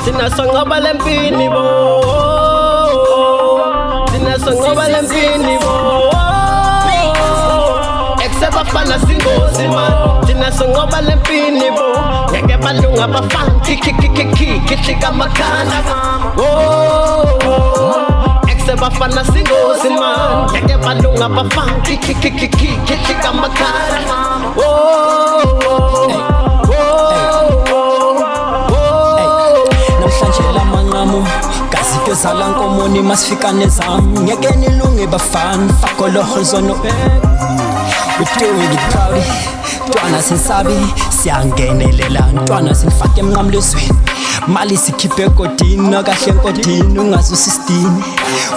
Sinasongoba lempini bo, sinasongoba lempini bo. Exebafana singozi man, sinasongoba lempini bo. Ngeke balunga bafana kichika makana. Exebafana singozi man, ngeke balunga bafana kichika makana. Kazi zala nkomoni masifika nezam ngeke nilunge bafana fakoloho zono we doing it proud ntwana sinsabi siyangenelela ntwana sinifake emnqamlezweni mali sikhiphe egodini kahle enkodini ungazusistini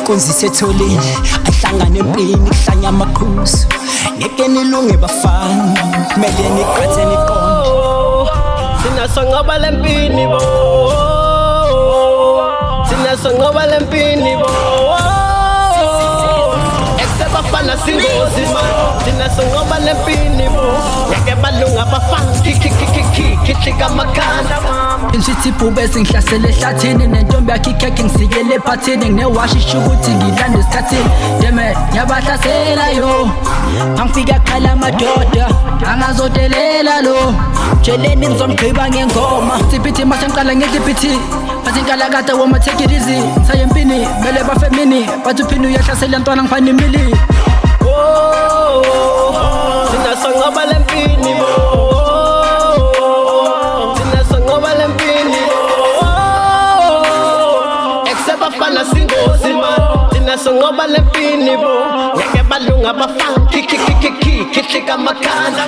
kunzise etholeni ahlangane empini kuhlanya amaqhuzu ngeke nilunge bafana kumele niqhathe niqonde sinasongoba lempini bo. Sinasongoba lempini bo. Exebafana singozi man, sinasongoba lempini bo. Ngeke balunga bafana kichika makana. Ngithi ibhube singihlasele ehlathini nentombi yakhe ikhekhe ngisikele ephathini nginewashisha ukuthi ngilande esikhathini deme ngiyabahlasela yo angifika khala amadoda angazodelela lo jeleni ngizomgqiba ngengoma tiphithi masengiqala ngeziphithi bathi nkalakade woma take it easy saye empini mele bafemini bathi uphini uyahlasela ntwana ngifana imili sinasongoba lempini bo. Exebafana singozi man, sinasongoba lempini bo. Ngeke balunga bafana kichika makana.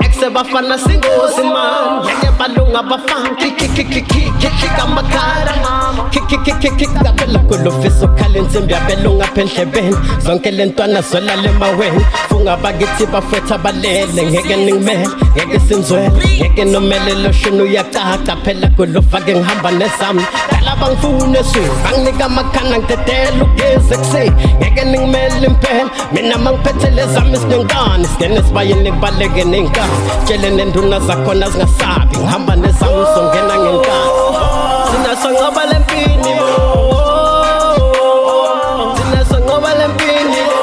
Exebafana singozi man, ngeke balunga bafana kichika makana. Kapela kulofisa ukhala insimbi yabelunga phendlebeni zonke lentwana zolala emaweni funga bakithi bafetha balele ngeke ningimele ngeke sinzwele ngeke nomele loshini uyacaca phela kulofake ngihamba nezami dala bangifune swini banginika amakhana ngidedela ugeze ekuseni ngeke ningimele impela mina mangiphethele zami sinengane singene sibayeni kubaleke nenkani tshele nenduna zakhona zingasabi ngihamba nezami songena ngenkani sinasongoba lempini bo. Sinasongoba lempini bo.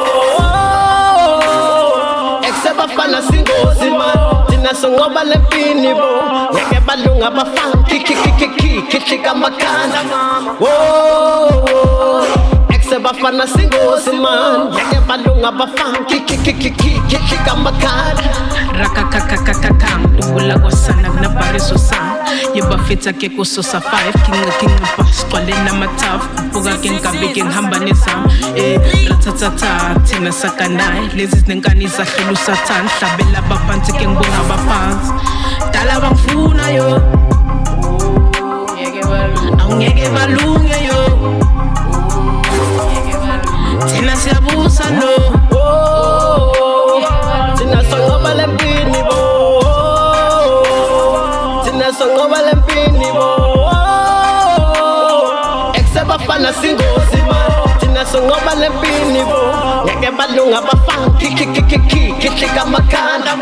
Exebafana singozi man, sinasongoba lempini bo. Ngeke balunga bafana kichika makana. Exebafana singozi man, ngeke balunga bafana kichika makana. Rakakakakakam dubula kwasana kunabariso sam yebafetha ke kusosa 5 kinga pass kwalena mataf buka kenkabe ngihamba nezam ratatata thina sakanai lezi zinenkani zahlula uSathane hlabela abaphansi ke ngibonga abaphansi dala bangifuna yo awungeke balunge yo thina siyabusa no. Sinasongoba lempini bo. Sinasongoba lempini bo. Exebafana singozi man, sinasongoba lempini bo. Ngeke balunga bafana kichika makana.